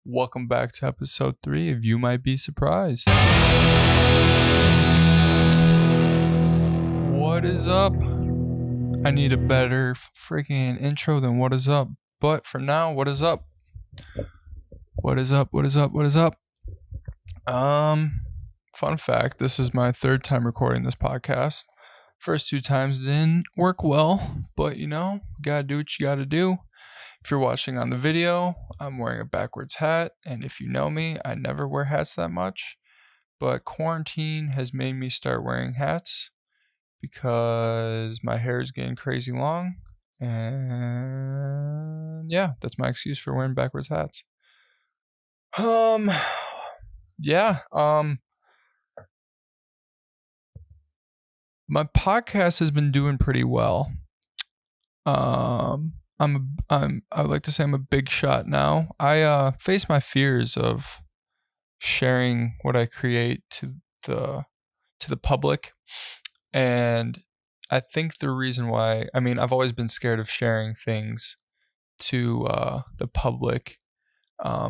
Welcome back to episode 3 of You Might Be Surprised. What is up? I need a better freaking intro than what is up. But for now, what is up? What is up? What is up? What is up? Fun fact, this is my third time recording this podcast. First 2 times didn't work well, but you gotta do what you gotta do. If you're watching on the video, I'm wearing a backwards hat, and if you know me, I never wear hats that much, but quarantine has made me start wearing hats because my hair is getting crazy long, and yeah, that's my excuse for wearing backwards hats. My podcast has been doing pretty well. I would like to say I'm a big shot now. I face my fears of sharing what I create to the public, and I think the reason why, I've always been scared of sharing things to the public.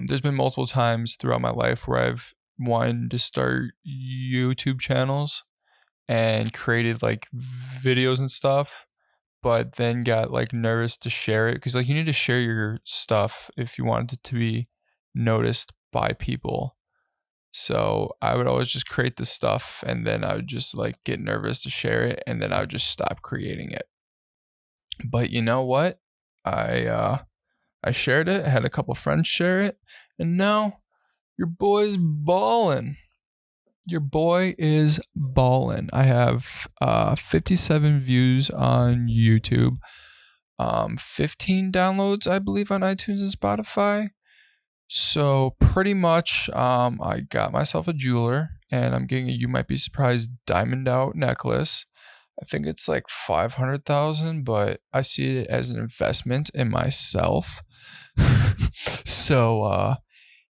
There's been multiple times throughout my life where I've wanted to start YouTube channels and created like videos and stuff, but then got like nervous to share it because like you need to share your stuff if you want it to be noticed by people. So I would always just create the stuff and then I would just like get nervous to share it and then I would just stop creating it. But you know what? I shared it, I had a couple friends share it, and now your boy's ballin'. Your boy is ballin'. I have 57 views on YouTube, 15 downloads, I believe, on iTunes and Spotify. So pretty much, I got myself a jeweler, and I'm getting a You Might Be Surprised diamond out necklace. I think it's like 500,000, but I see it as an investment in myself. So,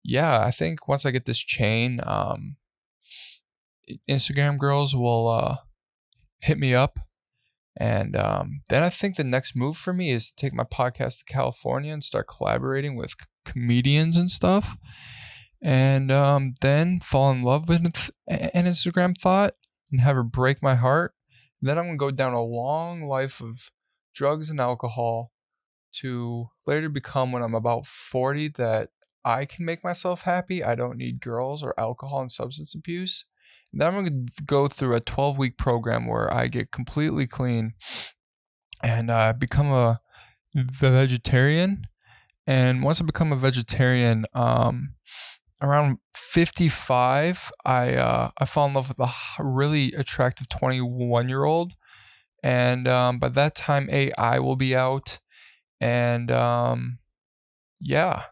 yeah, I think once I get this chain, Instagram girls will hit me up, and then I think the next move for me is to take my podcast to California and start collaborating with comedians and stuff, and then fall in love with an Instagram thought and have her break my heart. And then I'm gonna go down a long life of drugs and alcohol to later become, when I'm about 40, that I can make myself happy. I don't need girls or alcohol and substance abuse. Then I'm going to go through a 12-week program where I get completely clean and become a vegetarian. And once I become a vegetarian, around 55, I fall in love with a really attractive 21-year-old. And by that time, AI will be out. And yeah,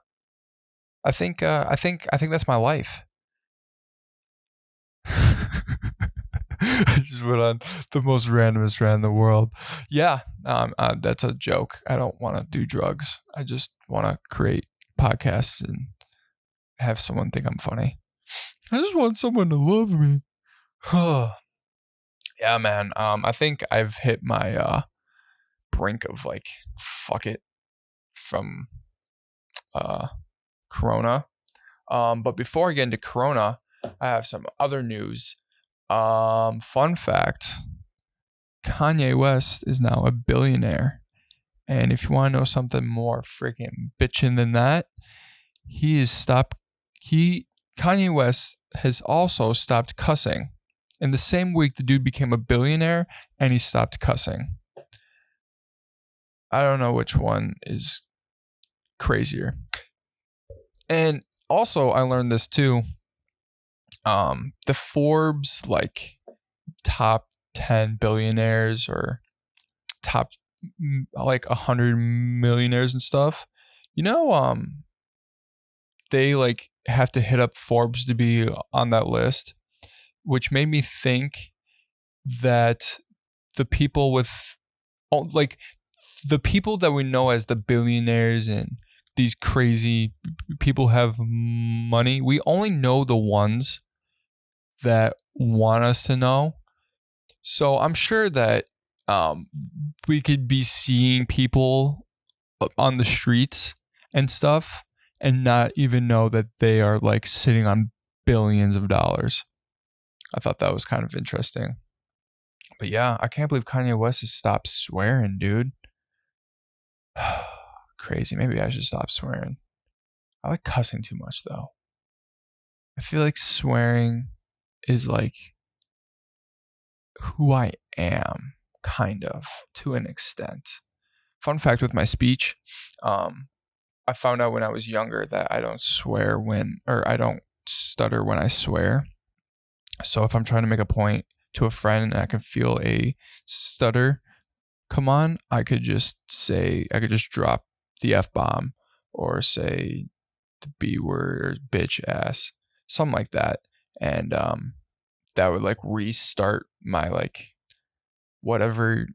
I think that's my life. I just went on the most randomest rant in the world. Yeah, that's a joke. I don't want to do drugs. I just want to create podcasts and have someone think I'm funny. I just want someone to love me. Yeah, man. I think I've hit my brink of like, fuck it, from Crona. But before I get into Crona, I have some other news. Fun fact, Kanye West is now a billionaire. And if you want to know something more freaking bitchin' than that, Kanye West has also stopped cussing. In the same week, the dude became a billionaire and he stopped cussing. I don't know which one is crazier. And also, I learned this too. The Forbes like top 10 billionaires or top like 100 millionaires and stuff, they like have to hit up Forbes to be on that list, which made me think that the people with like the people that we know as the billionaires and these crazy people have money, we only know the ones that want us to know. So I'm sure that we could be seeing people on the streets and stuff, and not even know that they are like sitting on billions of dollars. I thought that was kind of interesting. But yeah, I can't believe Kanye West has stopped swearing, dude. Crazy. Maybe I should stop swearing. I like cussing too much though. I feel like swearing is like who I am, kind of, to an extent. Fun fact with my speech, I found out when I was younger that I don't I don't stutter when I swear. So if I'm trying to make a point to a friend and I can feel a stutter come on, I could just drop the F-bomb or say the B word or bitch ass, something like that. And that would like restart my like whatever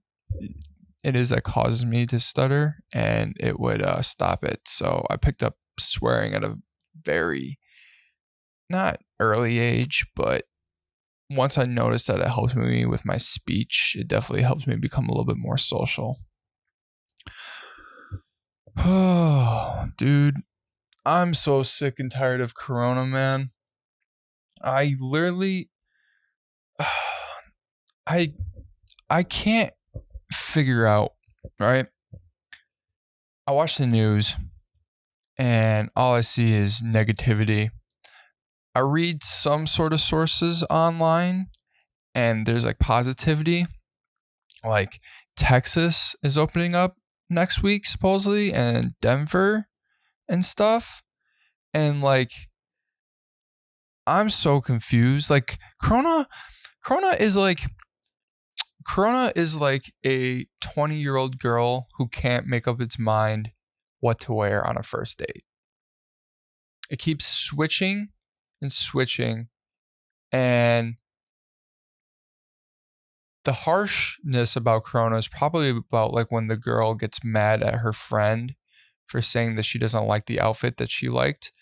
it is that causes me to stutter, and it would stop it. So I picked up swearing at a very not early age, but once I noticed that it helps me with my speech, it definitely helps me become a little bit more social. Oh, dude, I'm so sick and tired of Corona, man. I literally, I can't figure out, right? I watch the news and all I see is negativity. I read some sort of sources online and there's like positivity. Like Texas is opening up next week supposedly, and Denver and stuff. And like I'm so confused. Like Crona is like a 20-year-old girl who can't make up its mind what to wear on a first date. It keeps switching and switching, and the harshness about Crona is probably about like when the girl gets mad at her friend for saying that she doesn't like the outfit that she liked.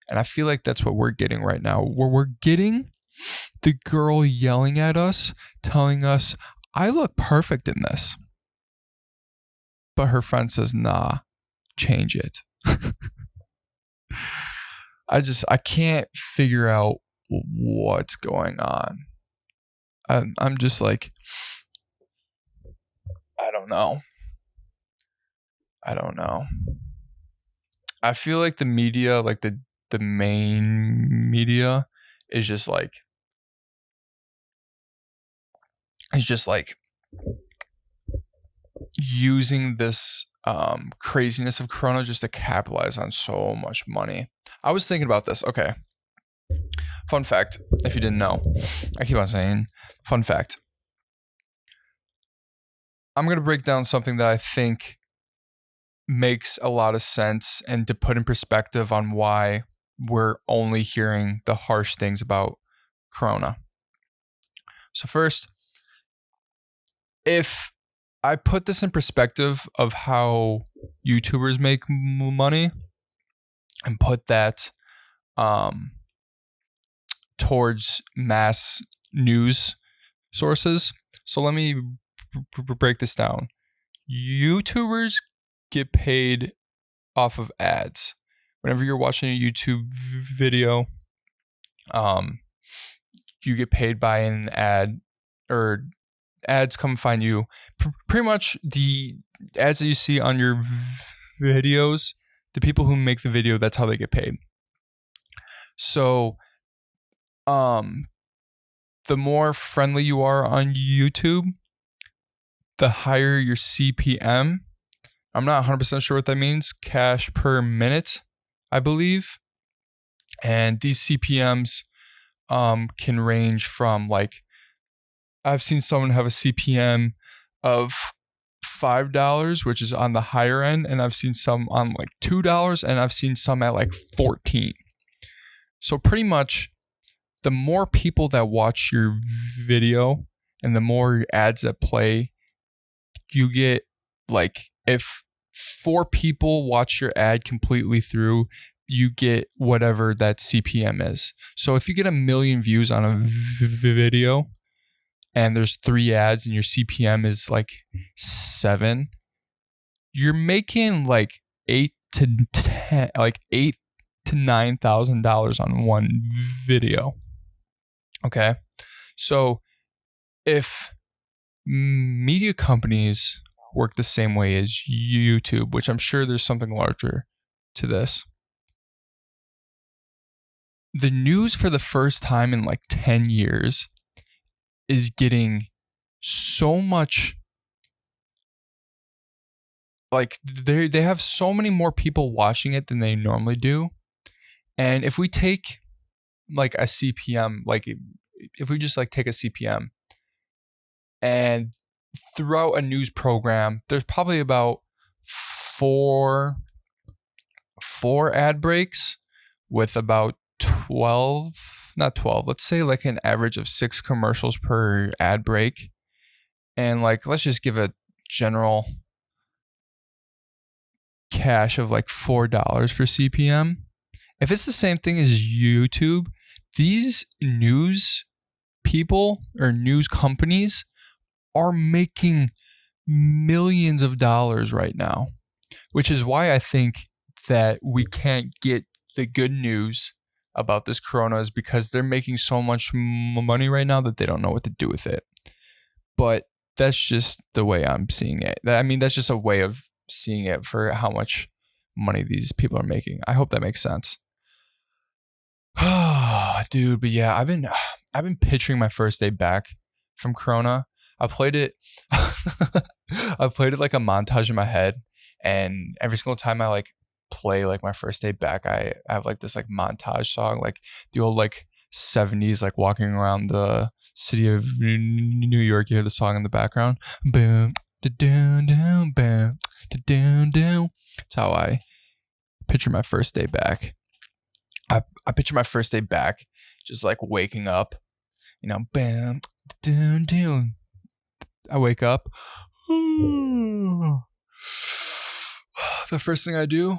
And I feel like that's what we're getting right now. Where we're getting the girl yelling at us, telling us, I look perfect in this. But her friend says, nah, change it. I can't figure out what's going on. I'm just like, I don't know. I feel like the media, like the main media, is just like using this craziness of Corona just to capitalize on so much money. I was thinking about this. Okay. Fun fact, if you didn't know. I keep on saying fun fact. I'm going to break down something that I think makes a lot of sense and to put in perspective on why we're only hearing the harsh things about Corona. So first, if I put this in perspective of how YouTubers make money and put that towards mass news sources. So let me break this down. YouTubers get paid off of ads. Whenever you're watching a YouTube video, you get paid by an ad, or ads come find you. Pretty much the ads that you see on your videos, the people who make the video, that's how they get paid. So, the more friendly you are on YouTube, the higher your CPM. I'm not 100% sure what that means. Cash per minute, I believe. And these CPMs can range from like, I've seen someone have a CPM of $5, which is on the higher end, and I've seen some on like $2, and I've seen some at like 14. So pretty much the more people that watch your video and the more ads that play, you get like, if 4 people watch your ad completely through, you get whatever that CPM is. So if you get 1 million views on a video and there's 3 ads and your CPM is like 7, you're making like $8 to like $8,000 to $9,000 on one video. Okay, so if media companies work the same way as YouTube, which I'm sure there's something larger to this, the news for the first time in like 10 years is getting so much, like they have so many more people watching it than they normally do. And if we take like a CPM, like if we just like take a CPM and throughout a news program, there's probably about four ad breaks with about 12, not 12, let's say like an average of 6 commercials per ad break. And like, let's just give a general cash of like $4 for CPM. If it's the same thing as YouTube, these news people or news companies are making millions of dollars right now, which is why I think that we can't get the good news about this Crona, is because they're making so much money right now that they don't know what to do with it. But that's just the way I'm seeing it. I mean, that's just a way of seeing it for how much money these people are making. I hope that makes sense. Dude, but yeah, I've been picturing my first day back from Crona. I played it like a montage in my head, and every single time I like play like my first day back, I have like this like montage song, like the old like 70s, like walking around the city of New York. You hear the song in the background. Boom, da-dun, dun, boom, da-dun, dun. That's how I picture my first day back. I picture my first day back just like waking up, you know, bam, dun, dun. I wake up. The first thing I do,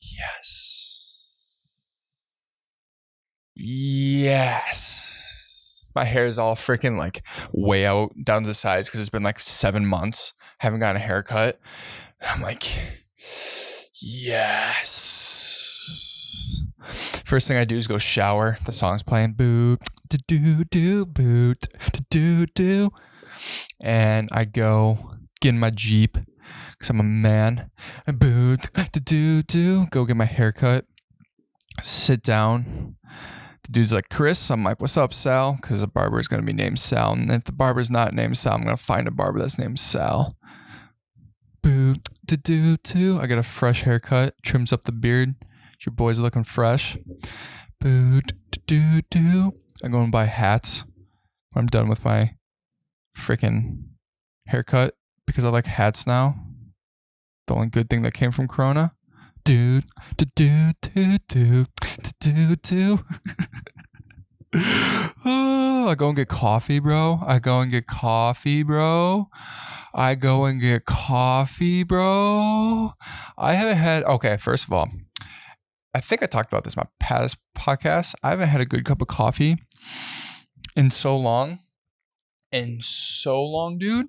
yes. My hair is all freaking like way out down to the sides because it's been like 7 months. Haven't gotten a haircut. I'm like, yes. First thing I do is go shower. The song's playing. Boot, do do boot, do do. And I go get in my Jeep because I'm a man. Boot, do do. Go get my haircut. Sit down. The dude's like, Chris. I'm like, what's up, Sal? Because the barber is going to be named Sal. And if the barber's not named Sal, I'm going to find a barber that's named Sal. Boot, do do. I get a fresh haircut. Trims up the beard. Your boy's looking fresh. Boot, do do. I go and buy hats when I'm done with my freaking haircut because I like hats now. The only good thing that came from Crona. Dude, do do do do do do. Oh, I go and get coffee, bro. I haven't had. Okay, first of all, I think I talked about this in my past podcast. I haven't had a good cup of coffee in so long. Dude.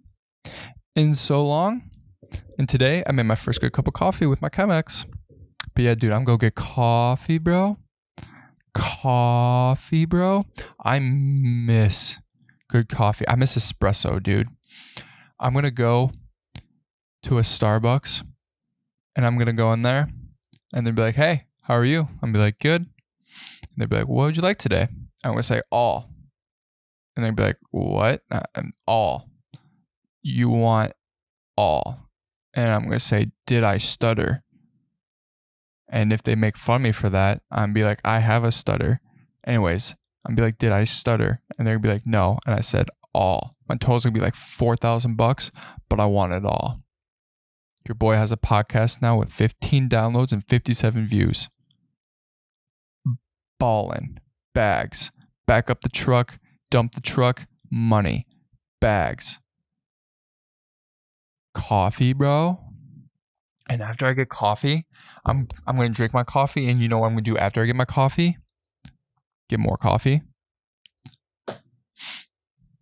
In so long. And today I made my first good cup of coffee with my Chemex. But yeah, dude, I'm gonna get coffee, bro. I miss good coffee. I miss espresso, dude. I'm gonna go to a Starbucks and I'm gonna go in there and they'll be like, hey, how are you? I'm gonna be like, good. And they'll be like, what would you like today? I'm gonna say all. And they'll be like, what? All. You want all. And I'm gonna say, did I stutter? And if they make fun of me for that, I'm gonna be like, I have a stutter. Anyways, I'm gonna be like, did I stutter? And they're gonna be like, no. And I said all. My total's gonna be like $4,000, but I want it all. Your boy has a podcast now with 15 downloads and 57 views. Ballin'. Bags. Back up the truck. Dump the truck. Money. Bags. Coffee, bro. And after I get coffee, I'm going to drink my coffee. And you know what I'm going to do after I get my coffee? Get more coffee.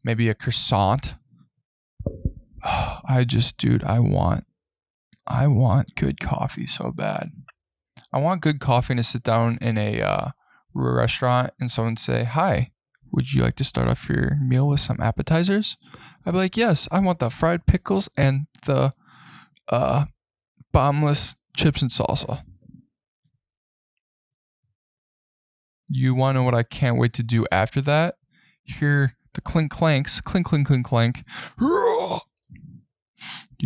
Maybe a croissant. I want I want good coffee so bad. I want good coffee to sit down in a restaurant and someone say, "Hi, would you like to start off your meal with some appetizers?" I'd be like, "Yes, I want the fried pickles and the bombless chips and salsa." You want to know what I can't wait to do after that? Hear the clink clanks, clink clink clink clank. Do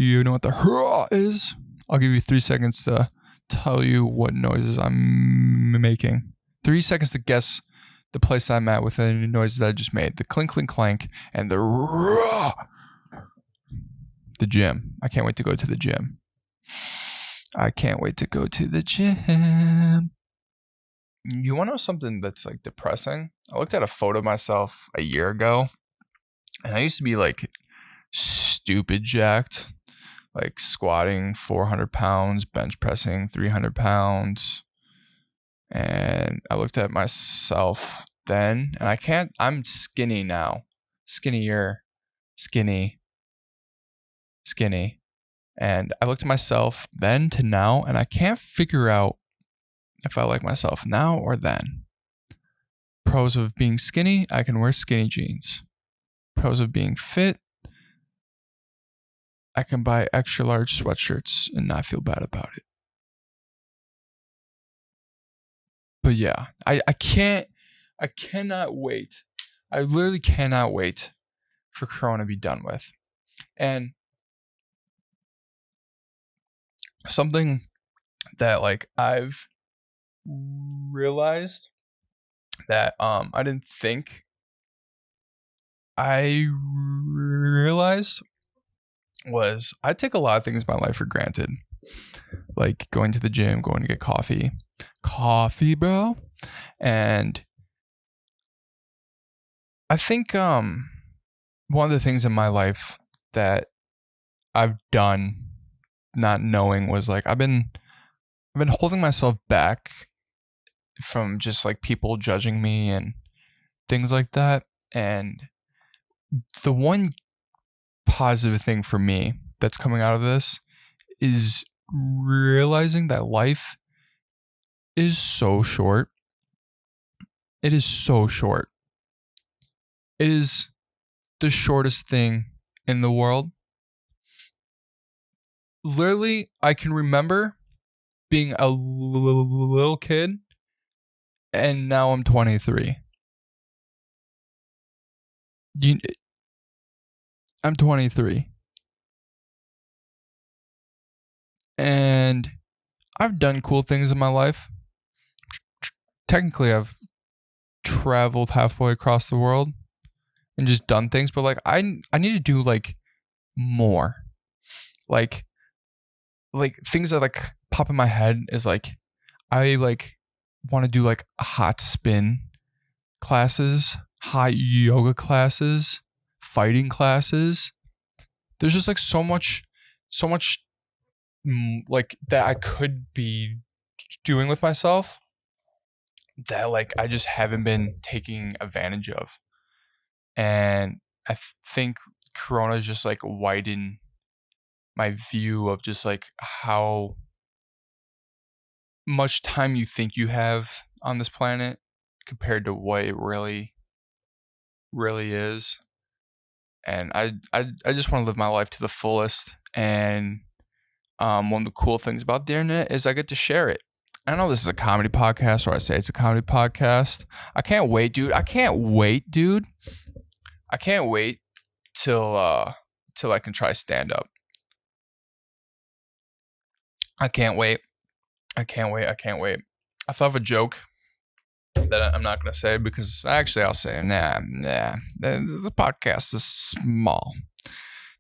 you know what the is? I'll give you 3 seconds to tell you what noises I'm making. 3 seconds to guess the place I'm at with the noises that I just made. The clink clink clank and the gym. I can't wait to go to the gym. I can't wait to go to the gym. You want to know something that's like depressing? I looked at a photo of myself a year ago, and I used to be like stupid jacked, like squatting 400 pounds, bench pressing 300 pounds. And I looked at myself then, and I'm skinny now. Skinnier, skinny. And I looked at myself then to now, and I can't figure out if I like myself now or then. Pros of being skinny, I can wear skinny jeans. Pros of being fit, I can buy extra large sweatshirts and not feel bad about it. But yeah, I cannot wait. I literally cannot wait for Crona to be done with. And something that like I've realized that I didn't think I realized was I take a lot of things in my life for granted. Like going to the gym, going to get coffee. Coffee, bro. And I think one of the things in my life that I've done not knowing was like I've been holding myself back from just like people judging me and things like that. And the one positive thing for me that's coming out of this is realizing that life is so short. It is so short. It is the shortest thing in the world. Literally, I can remember being a little kid, and now I'm 23. I'm 23. And I've done cool things in my life. Technically, I've traveled halfway across the world and just done things, but like I need to do like more. Like things that like pop in my head is like I like want to do like hot spin classes, hot yoga classes, fighting classes. There's just like so much like that I could be doing with myself that like I just haven't been taking advantage of. And I think Corona just like widened my view of just like how much time you think you have on this planet compared to what it really is. And I just want to live my life to the fullest. And one of the cool things about the internet is I get to share it. I know this is a comedy podcast, or I say it's a comedy podcast. I can't wait, dude. I can't wait till I can try stand up. I can't wait. I thought of a joke that I'm not going to say because actually I'll say, nah. The podcast is small.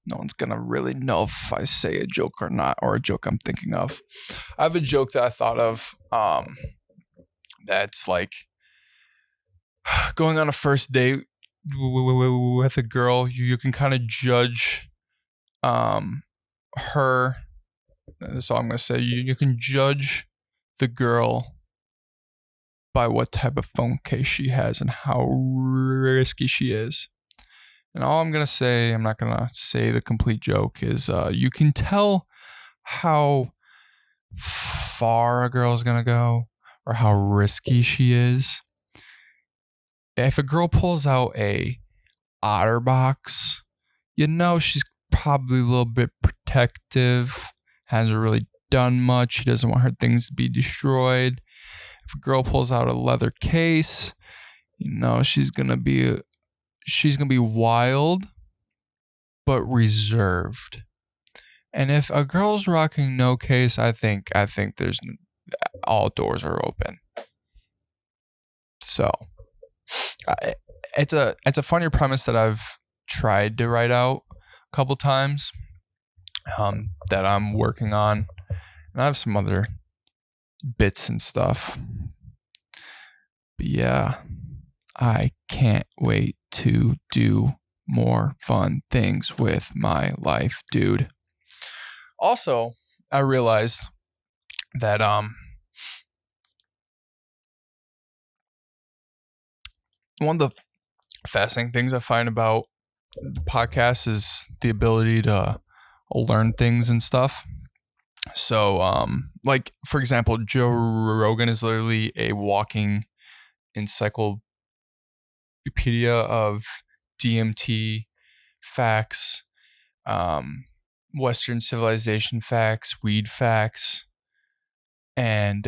No one's going to really know if I say a joke or not, or a joke I'm thinking of. I have a joke that I thought of that's like going on a first date with a girl. You can kind of judge her. That's all I'm going to say. You can judge the girl by what type of phone case she has and how risky she is. And all I'm going to say, I'm not going to say the complete joke, is you can tell how far a girl is going to go or how risky she is. If a girl pulls out a OtterBox, she's probably a little bit protective, hasn't really done much. She doesn't want her things to be destroyed. If a girl pulls out a leather case, she's gonna be wild but reserved. And if a girl's rocking no case, I think there's all doors are open. So it's a funny premise that I've tried to write out a couple times, that I'm working on, and I have some other bits and stuff. But yeah, I can't wait to do more fun things with my life, dude. Also, I realized that one of the fascinating things I find about the podcast is the ability to learn things and stuff. So, like, for example, Joe Rogan is literally a walking encyclopedia of DMT facts, Western civilization facts, weed facts, and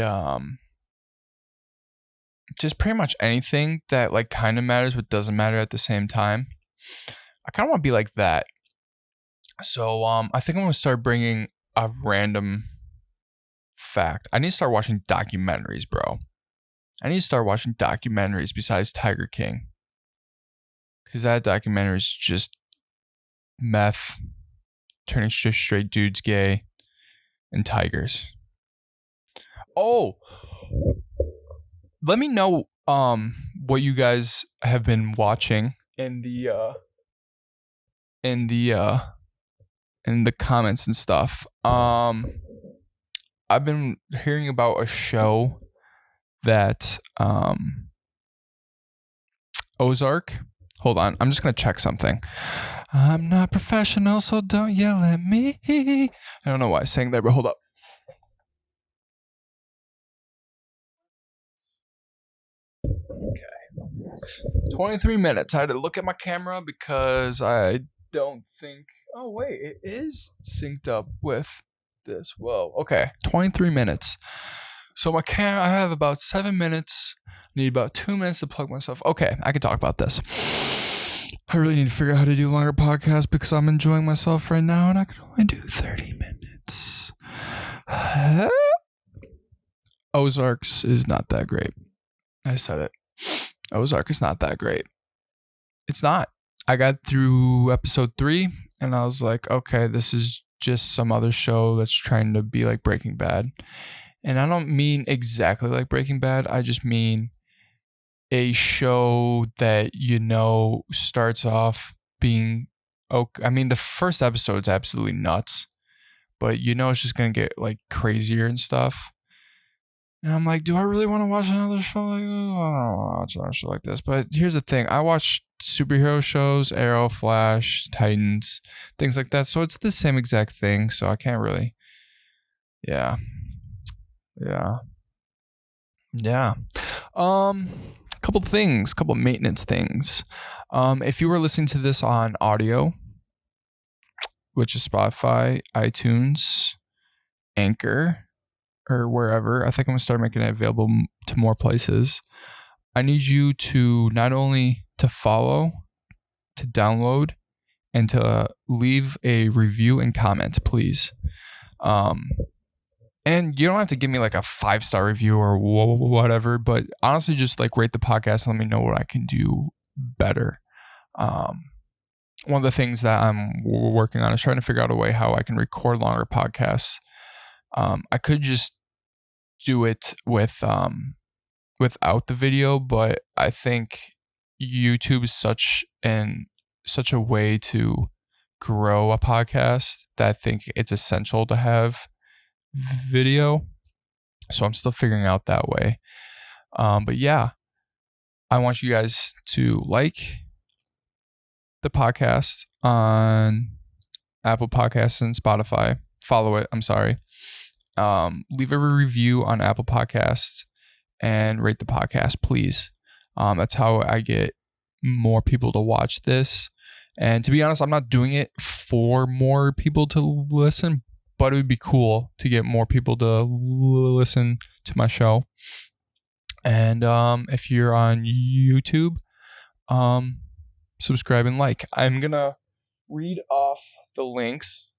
just pretty much anything that like kind of matters but doesn't matter at the same time. I kind of want to be like that. So I think I'm going to start bringing a random fact. I need to start watching documentaries, bro. I need to start watching documentaries besides Tiger King, because that documentary is just meth turning straight dudes gay and tigers. Oh, let me know what you guys have been watching in the comments and stuff. I've been hearing about a show that Ozark. Hold on, I'm just gonna check something. I'm not professional, so don't yell at me. I don't know why I sang that, but hold up. Okay. 23 minutes. I had to look at my camera because I don't think... Oh, wait. It is synced up with this. Whoa. Okay. 23 minutes. So my camera... I have about 7 minutes. Need about 2 minutes to plug myself. Okay. I can talk about this. I really need to figure out how to do longer podcasts because I'm enjoying myself right now and I can only do 30 minutes. Ozarks is not that great. I said it. Ozark is not that great. It's not. I got through episode 3 and I was like, okay, this is just some other show that's trying to be like Breaking Bad. And I don't mean exactly like Breaking Bad. I just mean a show that, starts off being okay. I mean, the first episode's absolutely nuts, but it's just going to get like crazier and stuff. And I'm like, do I really want to watch another show like this? I don't want to watch another show like this. But here's the thing. I watch superhero shows, Arrow, Flash, Titans, things like that. So it's the same exact thing. So I can't really. Yeah. Couple maintenance things. If you were listening to this on audio, which is Spotify, iTunes, Anchor, or wherever, I think I'm gonna start making it available to more places. I need you to not only to follow, to download, and to leave a review and comment, please. And you don't have to give me like a 5-star review or whatever, but honestly, just like rate the podcast and let me know what I can do better. One of the things that I'm working on is trying to figure out a way how I can record longer podcasts. I could just do it with without the video, but I think YouTube is such a way to grow a podcast that I think it's essential to have video. So I'm still figuring out that way. But yeah, I want you guys to like the podcast on Apple Podcasts and Spotify. follow it. I'm sorry. Leave a review on Apple Podcasts and rate the podcast, please. That's how I get more people to watch this. And to be honest, I'm not doing it for more people to listen, but it would be cool to get more people to listen to my show. And if you're on YouTube, subscribe and like. I'm going to read off the links.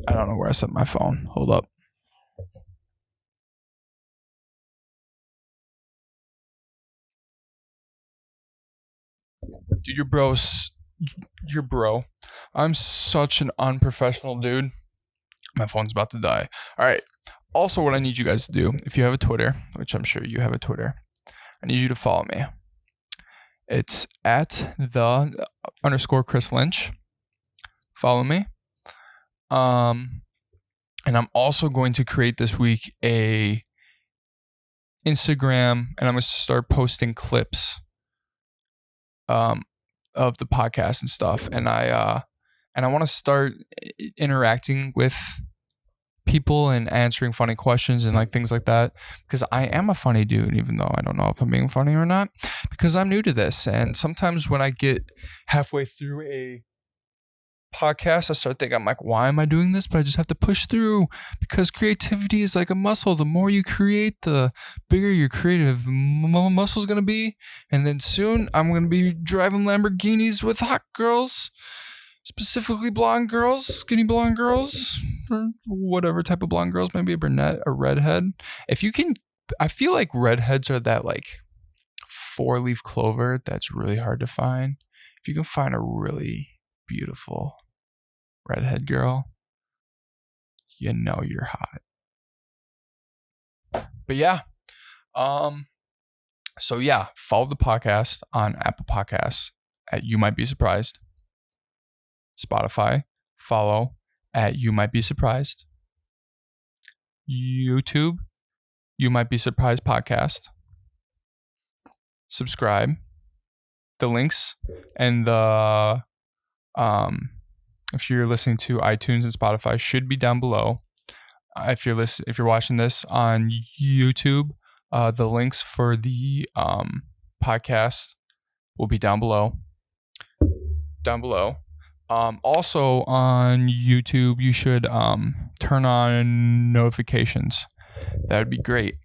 I don't know where I set my phone. Hold up. Dude, you're bro. I'm such an unprofessional dude. My phone's about to die. All right. Also, what I need you guys to do, if you have a Twitter, which I'm sure you have a Twitter, I need you to follow me. It's at _the Chris Lynch. Follow me. And I'm also going to create this week a Instagram, and I'm going to start posting clips of the podcast and stuff. And I want to start interacting with people and answering funny questions and like things like that, because I am a funny dude, even though I don't know if I'm being funny or not, because I'm new to this. And sometimes when I get halfway through a podcast, I start thinking, I'm like, why am I doing this? But I just have to push through, because creativity is like a muscle. The more you create, the bigger your creative muscle is going to be. And then soon I'm going to be driving Lamborghinis with hot girls, specifically blonde girls, skinny blonde girls, or whatever type of blonde girls, maybe a brunette, a redhead. If you can, I feel like redheads are that like 4-leaf clover that's really hard to find. If you can find a really beautiful redhead girl, you know you're hot. But yeah, so yeah, follow the podcast on Apple Podcasts at You Might Be Surprised. Spotify, follow at You Might Be Surprised. YouTube, You Might Be Surprised podcast. Subscribe. The links and the if you're listening to iTunes and Spotify, should be down below. If you're watching this on YouTube, the links for the podcast will be down below. Also on YouTube, you should turn on notifications. That would be great.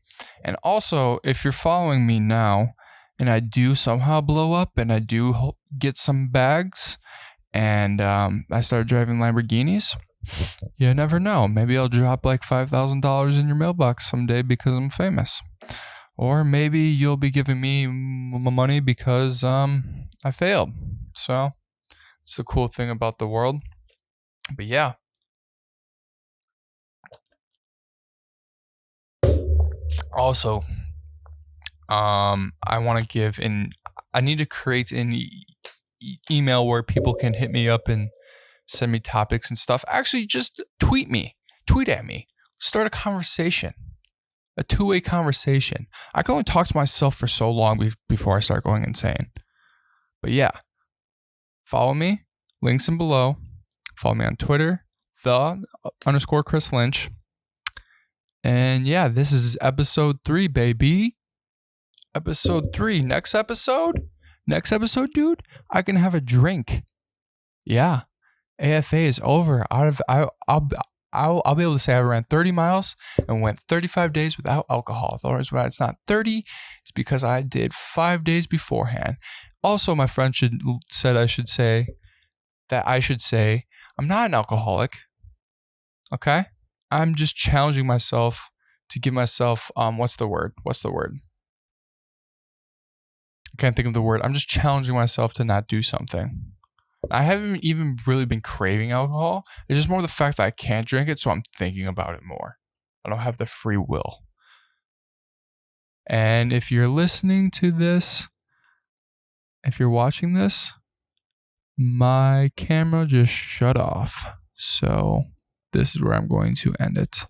And also, if you're following me now, and I do somehow blow up, and I do get some bags, and I start driving Lamborghinis, you never know. Maybe I'll drop like $5,000 in your mailbox someday because I'm famous. Or maybe you'll be giving me money because I failed. So it's a cool thing about the world. But yeah. Also, I want to give I need to create an email where people can hit me up and send me topics and stuff. Actually, just tweet at me. Start a conversation, a two-way conversation. I can only talk to myself for so long before I start going insane. But yeah, follow me. Links in below. Follow me on Twitter, _the Chris Lynch. And yeah, this is episode 3, baby. Episode 3. Next episode, dude, I can have a drink. Yeah, AFA is over. I'll be able to say I ran 30 miles and went 35 days without alcohol. The reason why it's not 30 is because I did 5 days beforehand. Also, my friend I should say I'm not an alcoholic. Okay, I'm just challenging myself to give myself what's the word? I can't think of the word. I'm just challenging myself to not do something. I haven't even really been craving alcohol. It's just more the fact that I can't drink it, so I'm thinking about it more. I don't have the free will. And if you're listening to this, if you're watching this, my camera just shut off. So this is where I'm going to end it.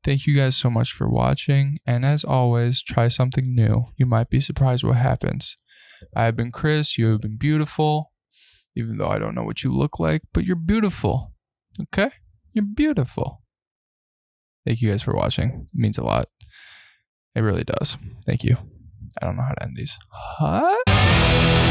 Thank you guys so much for watching, and as always, try something new. You might be surprised what happens. I have been Chris, you have been beautiful, even though I don't know what you look like, but you're beautiful, okay? You're beautiful. Thank you guys for watching. It means a lot. It really does. Thank you. I don't know how to end these. Huh?